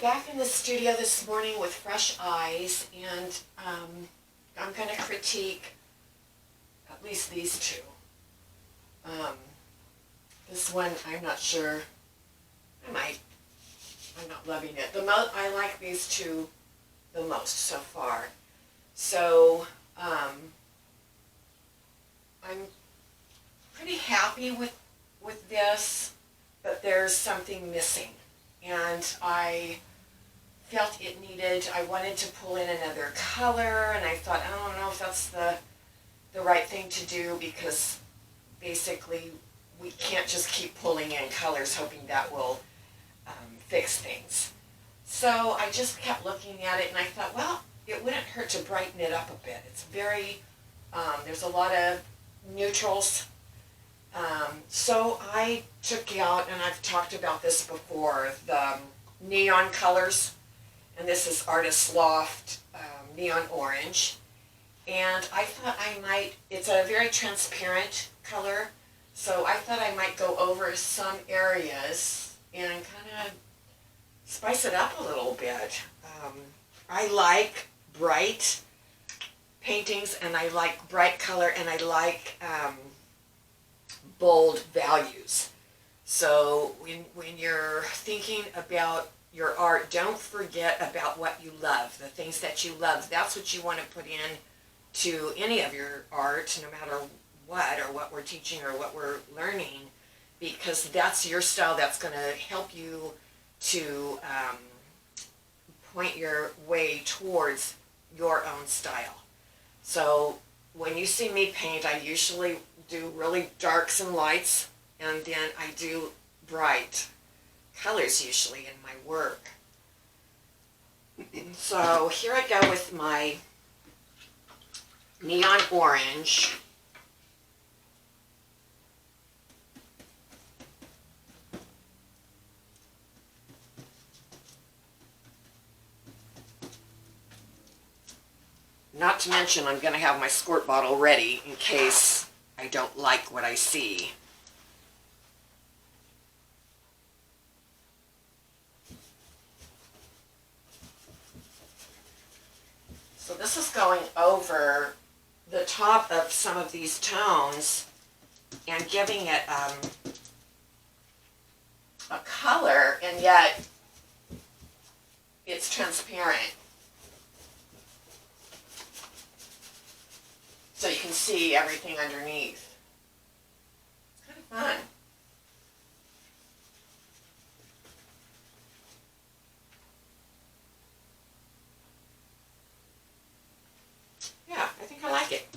back in the studio this morning with fresh eyes, and I'm going to critique at least these two. This one, I'm not sure. I'm not loving it. I like these two the most so far. So I'm pretty happy with this, but there's something missing. And I felt I wanted to pull in another color, and I thought, I don't know if that's the right thing to do, because basically we can't just keep pulling in colors hoping that will fix things. So I just kept looking at it, and I thought, well, it wouldn't hurt to brighten it up a bit. It's very, there's a lot of neutrals. So I took out, and I've talked about this before, the neon colors, and this is Artist Loft Neon Orange, and I thought it's a very transparent color, so I thought I might go over some areas and kind of spice it up a little bit. I like bright paintings, and I like bright color, and I like bold values. So when you're thinking about your art, don't forget about what you love, the things that you love. That's what you want to put in to any of your art, no matter what, or what we're teaching or what we're learning, because that's your style. That's going to help you to point your way towards your own style. So when you see me paint, I usually do really darks and lights, and then I do bright colors usually in my work. So here I go with my neon orange. Not to mention, I'm going to have my squirt bottle ready in case I don't like what I see. So this is going over the top of some of these tones and giving it a color, and yet it's transparent. So you can see everything underneath. It's kind of fun. Yeah, I think I like it.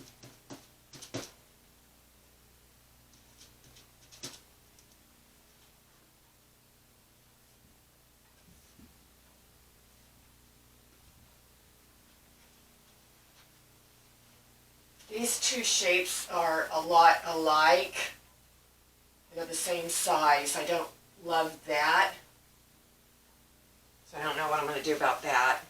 These two shapes are a lot alike. They're the same size. I don't love that. So I don't know what I'm going to do about that.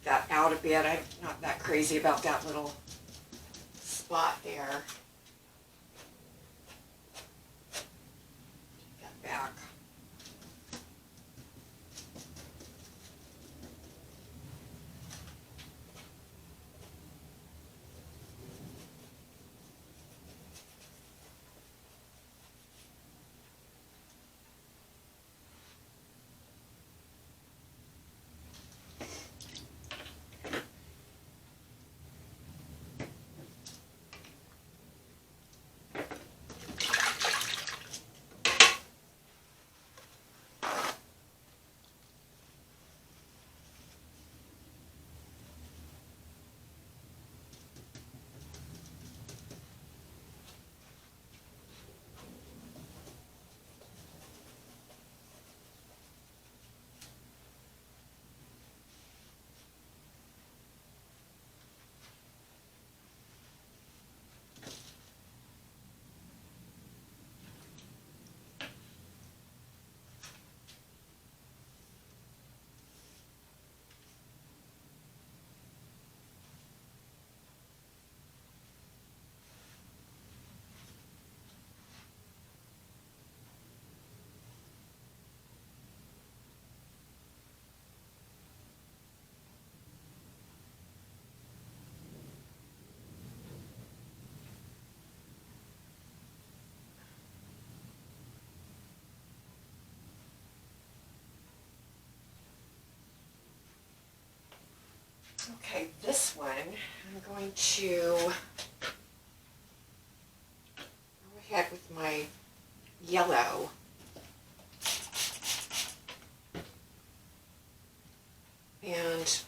That out a bit. I'm not that crazy about that little spot there. Take that back. Okay, this one, I'm going to go ahead with my yellow. And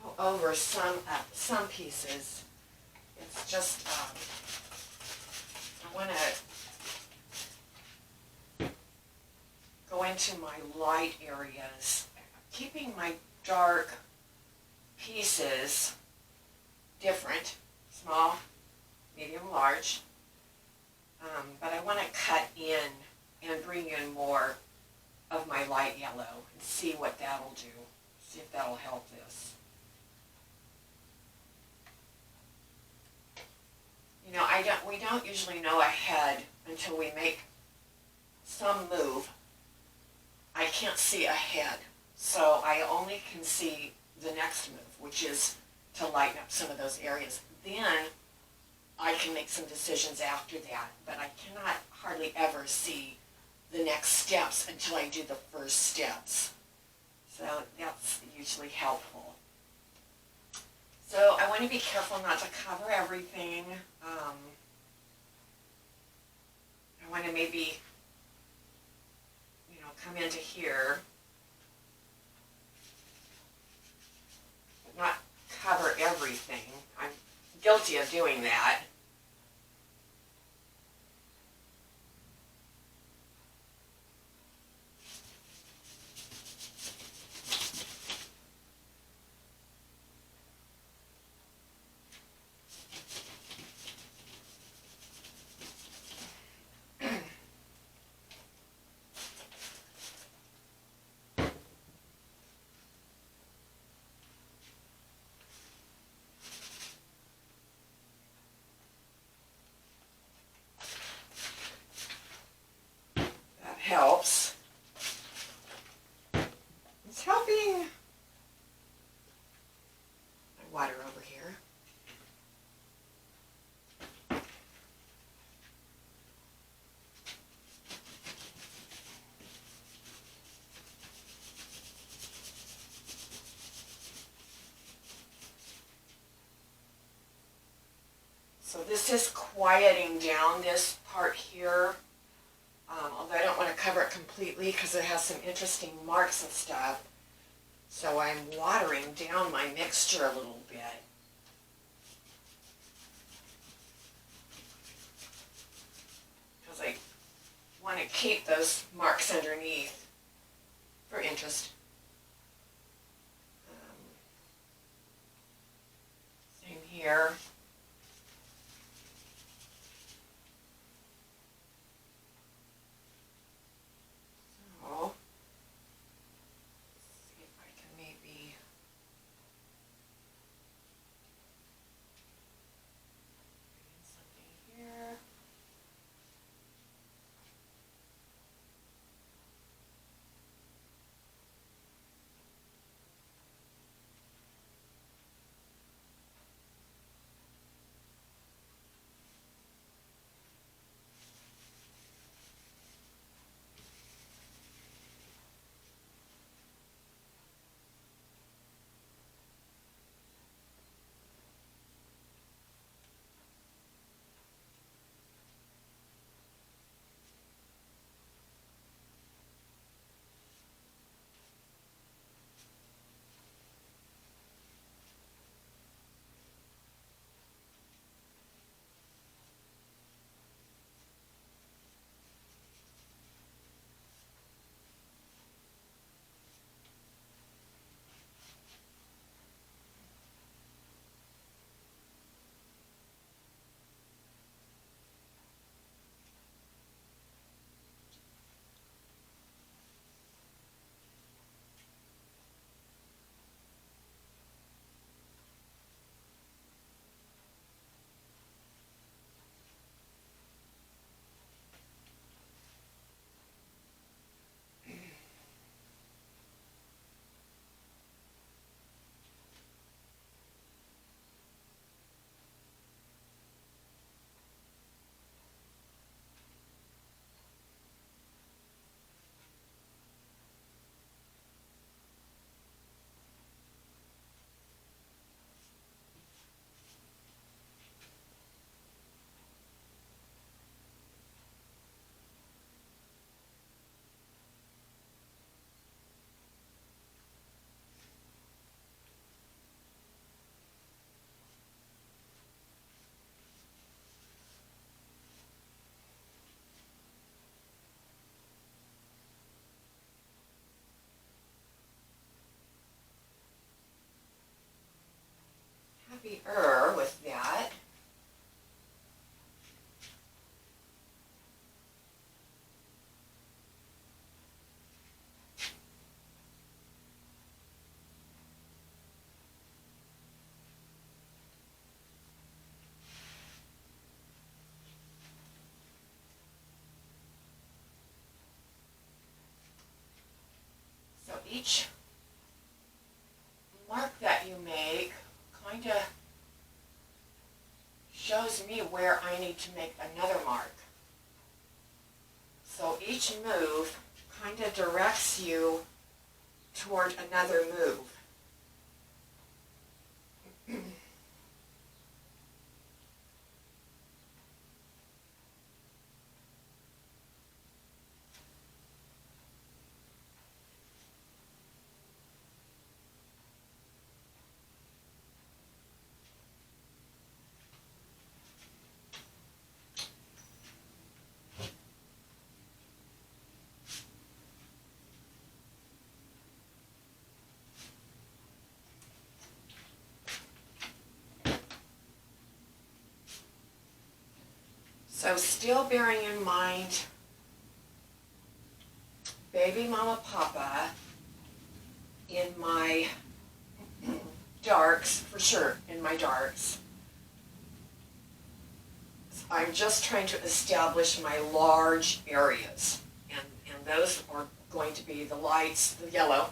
go over some pieces. It's just, I want to go into my light areas, keeping my dark pieces different, small, medium, large, but I want to cut in and bring in more of my light yellow and see what that'll do, see if that'll help this. You know, we don't usually know ahead until we make some move. I can't see ahead, so I only can see the next move, which is to lighten up some of those areas. Then I can make some decisions after that, but I cannot hardly ever see the next steps until I do the first steps. So that's usually helpful. So I want to be careful not to cover everything. I want to maybe, come into here, but not cover everything. I'm guilty of doing that. Helps. It's helping my water over here. So this is quieting down this part here. Although I don't want to cover it completely because it has some interesting marks and stuff. So I'm watering down my mixture a little bit. Because I want to keep those marks underneath for interest. Same here. each mark that you make kind of shows me where I need to make another mark. So each move kind of directs you toward another move. So still bearing in mind baby mama papa in my darks, for sure, in my darks. I'm just trying to establish my large areas, and those are going to be the lights, the yellow,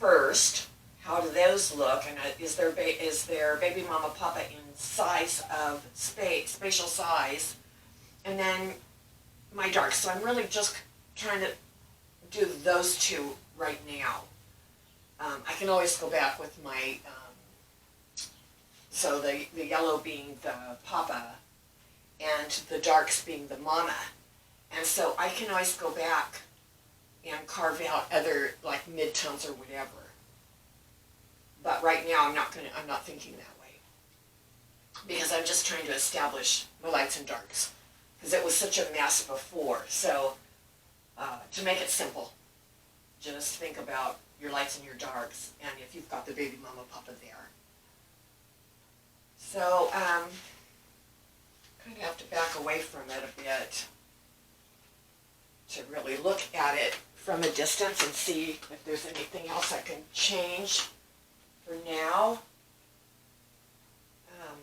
first. How do those look, and is their baby mama papa in size of spatial size, and then my darks. So I'm really just trying to do those two right now. I can always go back with my, so the yellow being the papa and the darks being the mama. And so I can always go back and carve out other like midtones or whatever. But right now I'm not thinking that way, because I'm just trying to establish my lights and darks, because it was such a mess before. So to make it simple, just think about your lights and your darks, and if you've got the baby mama papa there. So kind of have to back away from it a bit to really look at it from a distance and see if there's anything else I can change. For now, I'm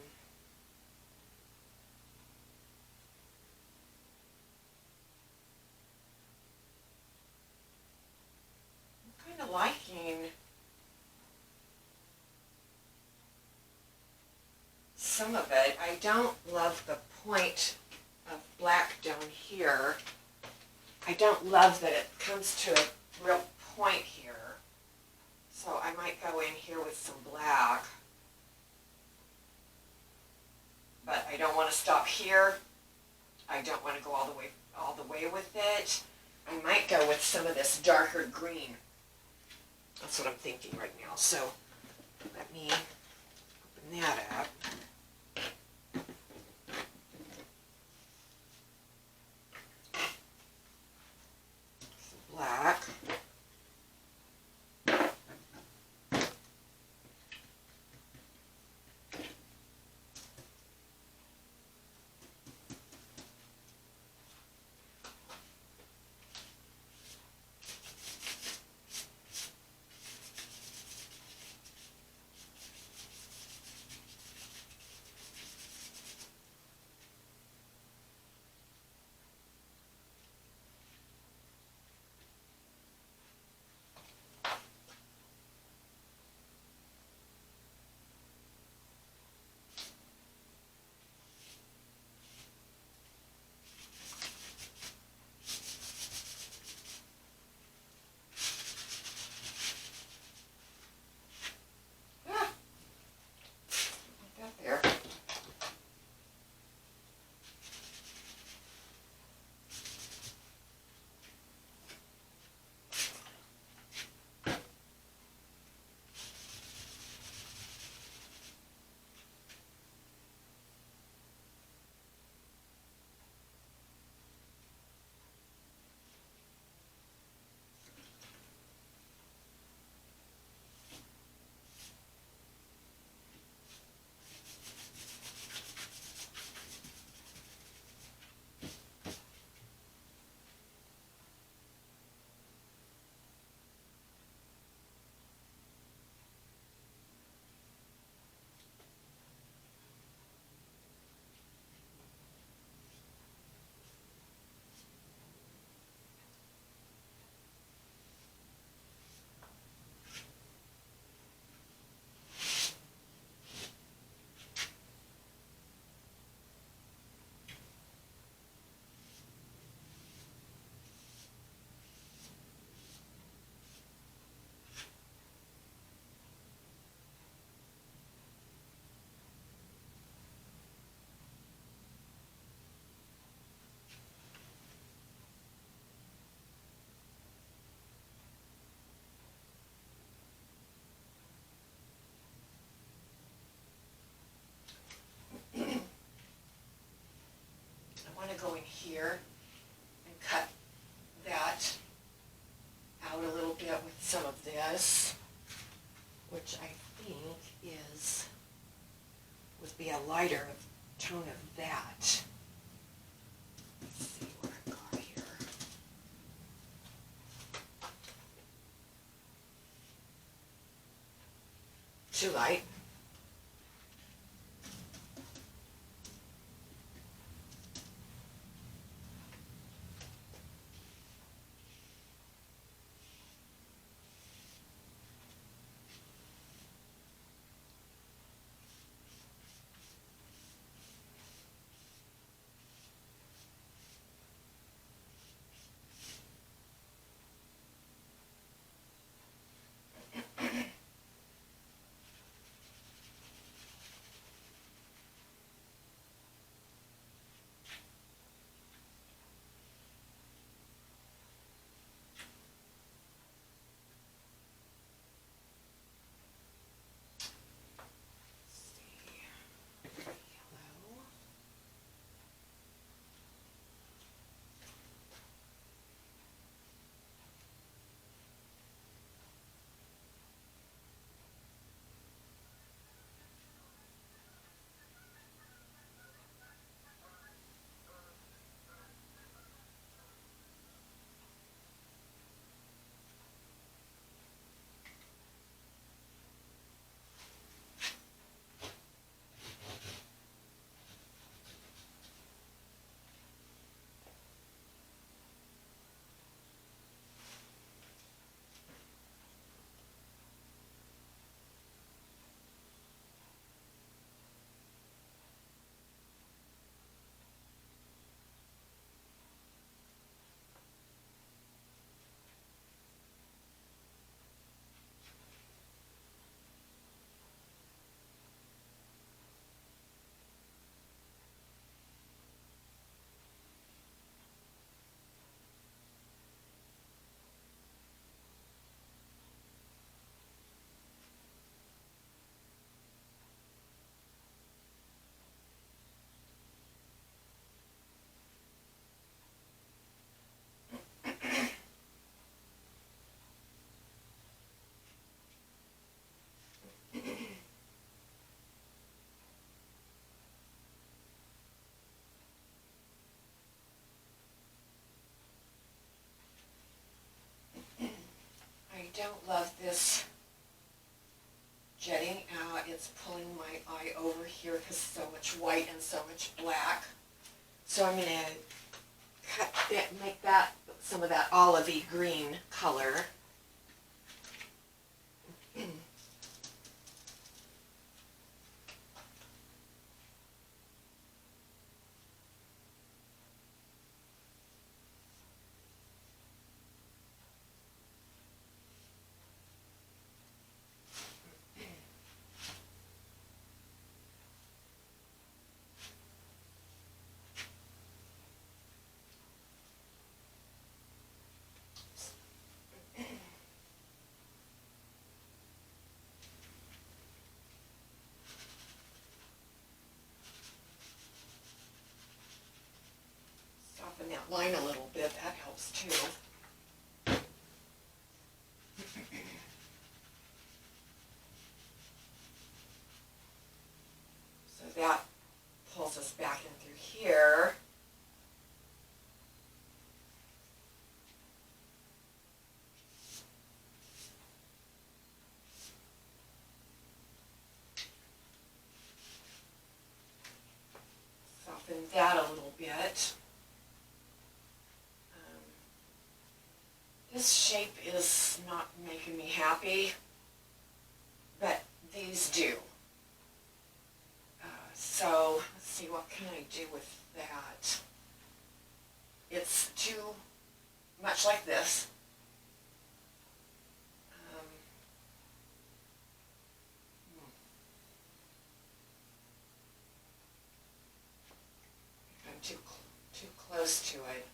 kind of liking some of it. I don't love the point of black down here. I don't love that it comes to a real point here. So I might go in here with some black, but I don't want to stop here. I don't want to go all the way with it. I might go with some of this darker green. That's what I'm thinking right now. So let me open that up. Some black. with some of this, which I think would be a lighter tone of that. Let's see what I've got here. Too light. I don't love this jetting out. It's pulling my eye over here because so much white and so much black. So I'm going to cut that, make that some of that olivey green color. Soften that line a little bit, that helps too. So that pulls us back in through here. Soften that a little bit. This shape is not making me happy, but these do. So let's see, what can I do with that? It's too much like this. I'm too close to it.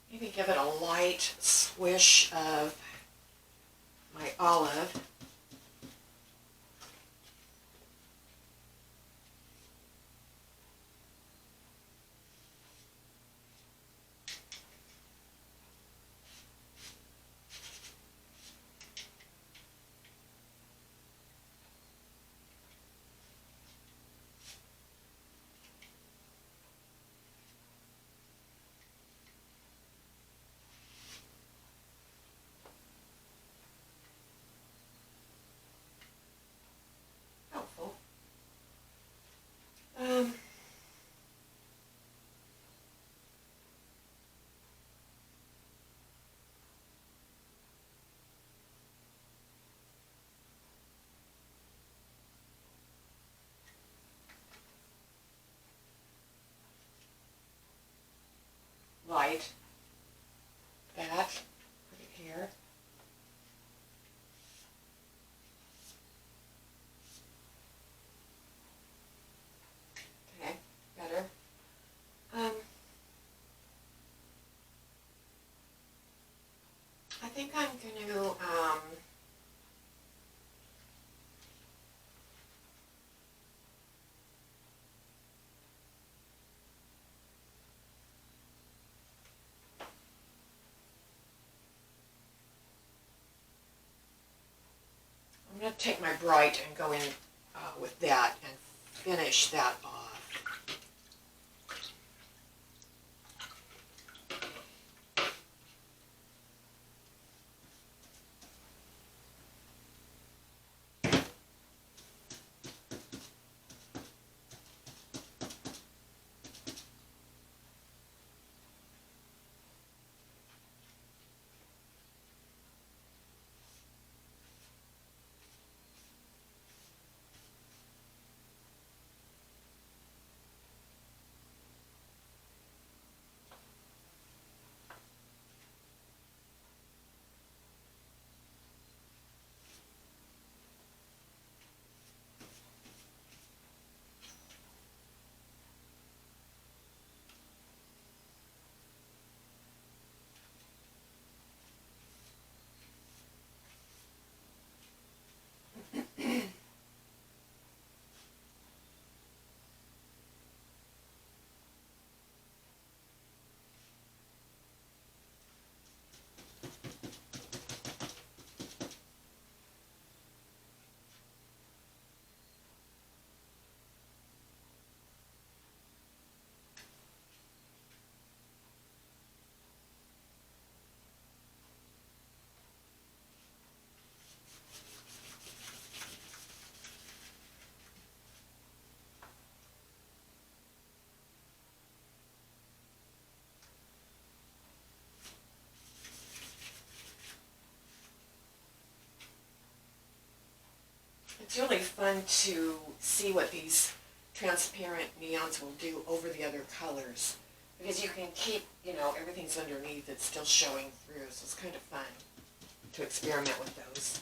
Maybe give it a light swish of my olive. to take my bright and go in with that and finish that off. It's really fun to see what these transparent neons will do over the other colors, because you can keep, everything's underneath, it's still showing through, so it's kind of fun to experiment with those.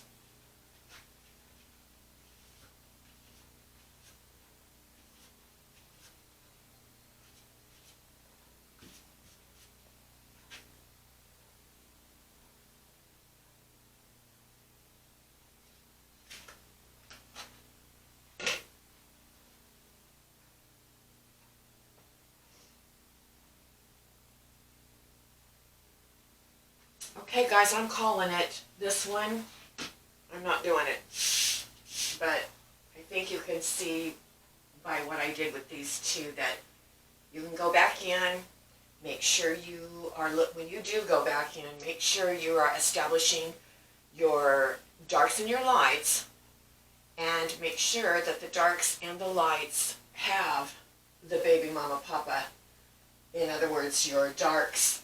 Okay guys, I'm calling it. This one, I'm not doing it. But I think you can see by what I did with these two that you can go back in, make sure you are, when you do go back in, make sure you are establishing your darks and your lights, and make sure that the darks and the lights have the baby mama papa. In other words, your darks,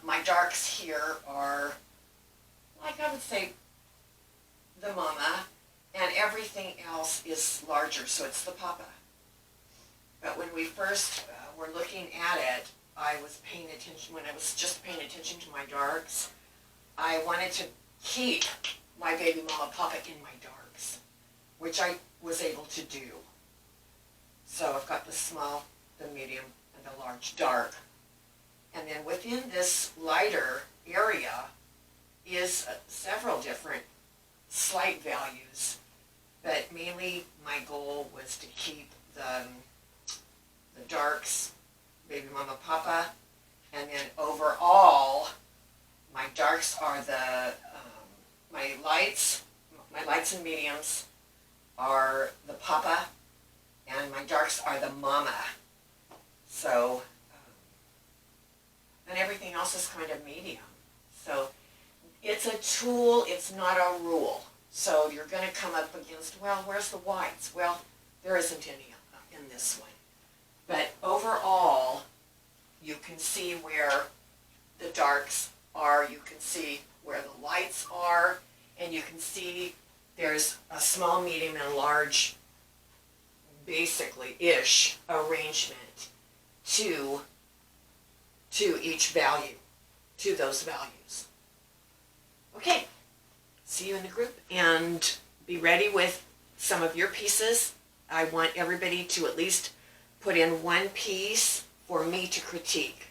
my darks here are, like I would say, the mama, and everything else is larger, so it's the papa. But when we first were looking at it, I was paying attention, when I was just paying attention to my darks, I wanted to keep my baby mama papa in my darks, which I was able to do. So I've got the small, the medium, and the large dark. And then within this lighter area is several different slight values, but mainly my goal was to keep the darks, baby mama papa, and then overall my darks are my lights and mediums are the papa, and my darks are the mama. So and everything else is kind of medium. So it's a tool, it's not a rule. So you're going to come up against, well, where's the whites? Well, there isn't any in this one. But overall, you can see where the darks are, you can see where the lights are, and you can see there's a small, medium, and large, basically-ish arrangement to each value, to those values. Okay, see you in the group, and be ready with some of your pieces. I want everybody to at least put in one piece for me to critique.